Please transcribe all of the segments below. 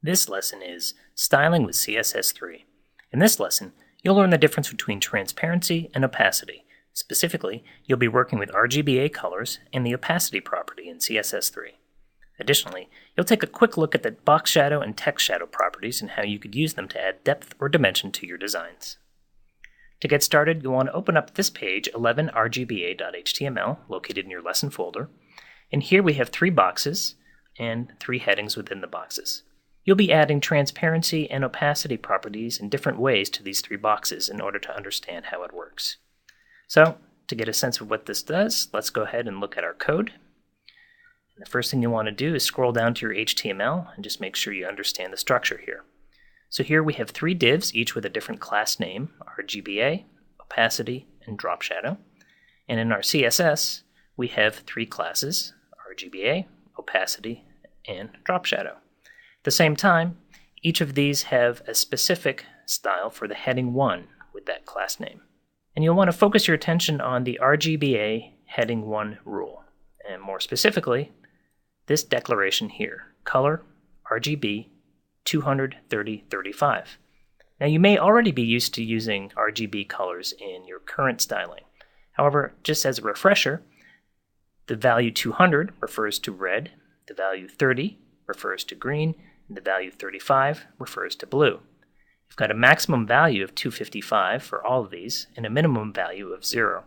This lesson is Styling with CSS3. In this lesson, you'll learn the difference between transparency and opacity. Specifically, you'll be working with RGBA colors and the opacity property in CSS3. Additionally, you'll take a quick look at the box shadow and text shadow properties and how you could use them to add depth or dimension to your designs. To get started, you'll want to open up this page, 11rgba.html, located in your lesson folder. And here we have 3 boxes and 3 headings within the boxes. You'll be adding transparency and opacity properties in different ways to these 3 boxes in order to understand how it works. So, to get a sense of what this does, let's go ahead and look at our code. And the first thing you want to do is scroll down to your HTML and just make sure you understand the structure here. So here we have 3 divs, each with a different class name: RGBA, opacity, and drop shadow. And in our CSS, we have 3 classes: RGBA, opacity, and drop shadow. At the same time, each of these have a specific style for the heading 1 with that class name. And you'll want to focus your attention on the RGBA heading 1 rule, and more specifically, this declaration here, color RGB 230/35. Now you may already be used to using RGB colors in your current styling. However, just as a refresher, the value 200 refers to red, the value 30 refers to green, and the value 35 refers to blue. You've got a maximum value of 255 for all of these and a minimum value of 0.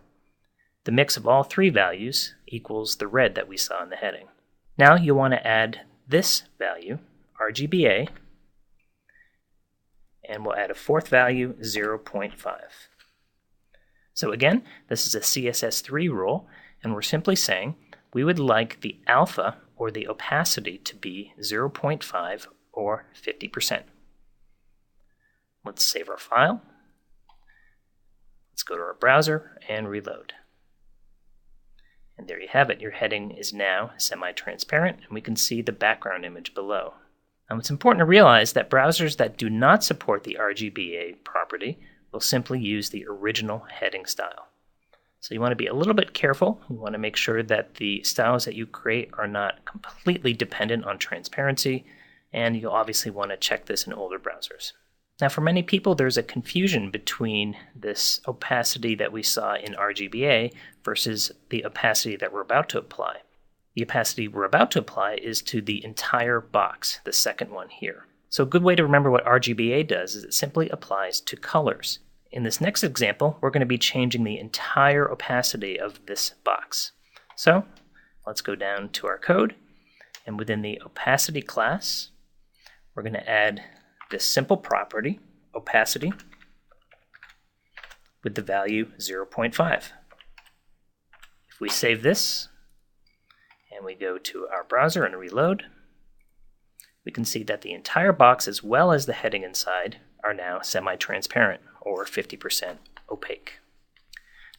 The mix of all 3 values equals the red that we saw in the heading. Now you'll want to add this value, RGBA, and we'll add a 4th value, 0.5. So again, this is a CSS3 rule, and we're simply saying we would like the alpha or the opacity to be 0.5 or 50%. Let's save our file. Let's go to our browser and reload. And there you have it. Your heading is now semi-transparent, and we can see the background image below. Now it's important to realize that browsers that do not support the RGBA property will simply use the original heading style. So you want to be a little bit careful. You want to make sure that the styles that you create are not completely dependent on transparency, and you'll obviously want to check this in older browsers. Now for many people, there's a confusion between this opacity that we saw in RGBA versus the opacity that we're about to apply. The opacity we're about to apply is to the entire box, the second one here. So a good way to remember what RGBA does is it simply applies to colors. In this next example, we're going to be changing the entire opacity of this box. So let's go down to our code, and within the opacity class, we're going to add this simple property, opacity, with the value 0.5. If we save this, and we go to our browser and reload, we can see that the entire box as well as the heading inside are now semi-transparent, or 50% opaque.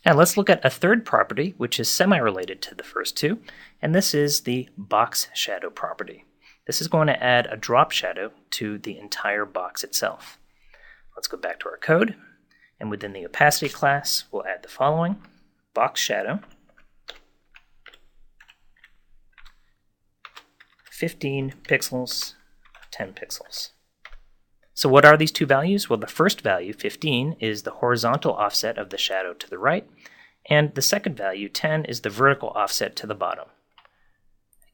Now let's look at a third property which is semi-related to the first 2, and this is the box shadow property. This is going to add a drop shadow to the entire box itself. Let's go back to our code, and within the opacity class, we'll add the following: box shadow 15 pixels, 10 pixels. So what are these 2 values? Well, the first value, 15, is the horizontal offset of the shadow to the right, and the second value, 10, is the vertical offset to the bottom.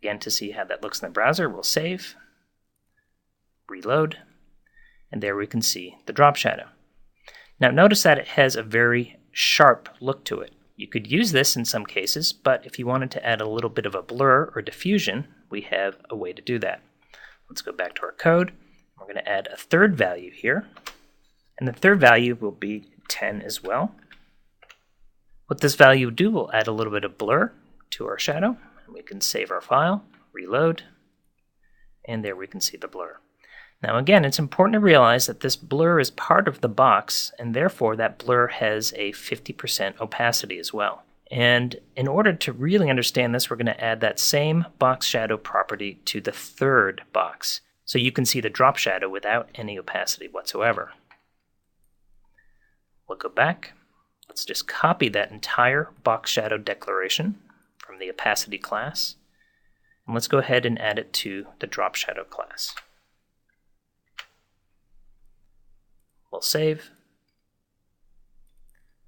Again, to see how that looks in the browser, we'll save, reload, and there we can see the drop shadow. Now notice that it has a very sharp look to it. You could use this in some cases, but if you wanted to add a little bit of a blur or diffusion, we have a way to do that. Let's go back to our code. We're going to add a third value here, and the third value will be 10 as well. What this value will do, will add a little bit of blur to our shadow, and we can save our file, reload, and there we can see the blur. Now again, it's important to realize that this blur is part of the box, and therefore that blur has a 50% opacity as well. And in order to really understand this, we're going to add that same box shadow property to the third box, so you can see the drop shadow without any opacity whatsoever. We'll go back. Let's just copy that entire box shadow declaration from the opacity class, and let's go ahead and add it to the drop shadow class. save,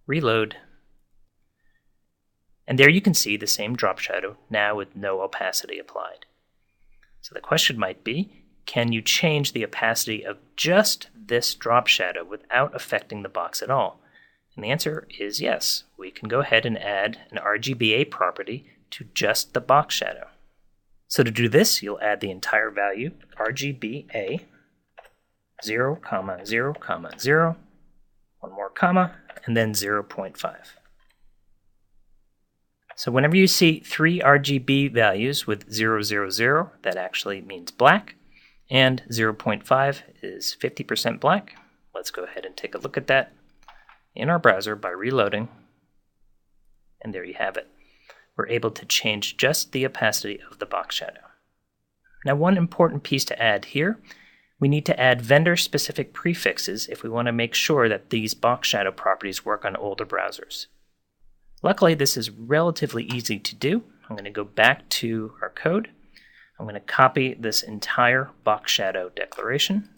reload, and there you can see the same drop shadow, now with no opacity applied. So the question might be, can you change the opacity of just this drop shadow without affecting the box at all? And the answer is yes. We can go ahead and add an RGBA property to just the box shadow. So to do this, you'll add the entire value, RGBA, 0, 0, 0, one more comma, and then 0.5. So whenever you see 3 RGB values with 0, 0, 0, that actually means black, and 0.5 is 50% black. Let's go ahead and take a look at that in our browser by reloading, and there you have it. We're able to change just the opacity of the box shadow. Now, one important piece to add here, we need to add vendor-specific prefixes if we want to make sure that these box shadow properties work on older browsers. Luckily, this is relatively easy to do. I'm going to go back to our code. I'm going to copy this entire box shadow declaration.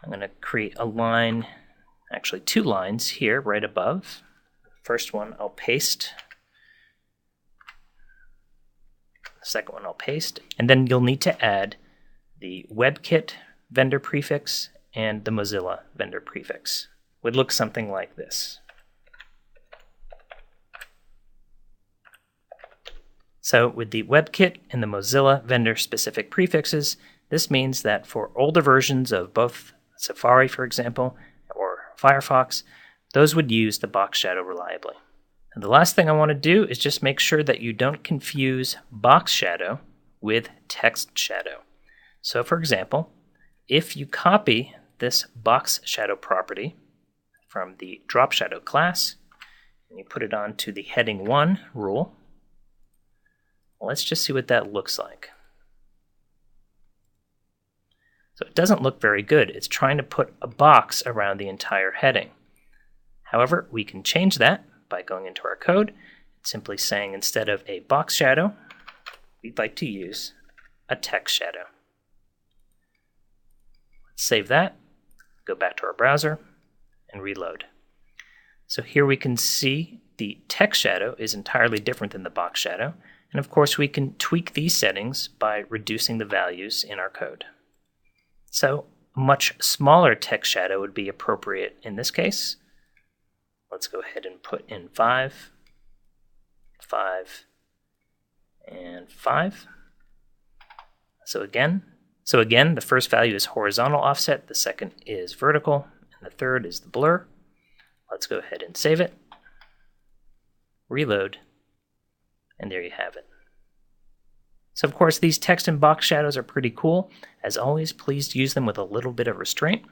I'm going to create a line, actually 2 lines here right above. First one I'll paste. The second one I'll paste. And then you'll need to add the WebKit vendor prefix and the Mozilla vendor prefix. It would look something like this. So with the WebKit and the Mozilla vendor-specific prefixes, this means that for older versions of both Safari, for example, or Firefox, those would use the box shadow reliably. And the last thing I want to do is just make sure that you don't confuse box shadow with text shadow. So for example, if you copy this box shadow property from the drop shadow class, and you put it onto the heading 1 rule, let's just see what that looks like. So it doesn't look very good. It's trying to put a box around the entire heading. However, we can change that by going into our code and simply saying instead of a box shadow, we'd like to use a text shadow. Let's save that, go back to our browser, and reload. So here we can see the text shadow is entirely different than the box shadow. And of course, we can tweak these settings by reducing the values in our code. So a much smaller text shadow would be appropriate in this case. Let's go ahead and put in 5, 5, and 5. So again, the first value is horizontal offset, the second is vertical, and the third is the blur. Let's go ahead and save it, reload, and there you have it. So of course, these text and box shadows are pretty cool. As always, please use them with a little bit of restraint.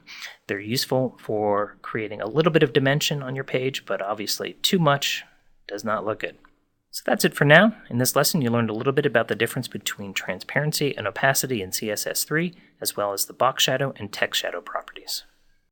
They're useful for creating a little bit of dimension on your page, but obviously too much does not look good. So that's it for now. In this lesson, you learned a little bit about the difference between transparency and opacity in CSS3, as well as the box shadow and text shadow properties.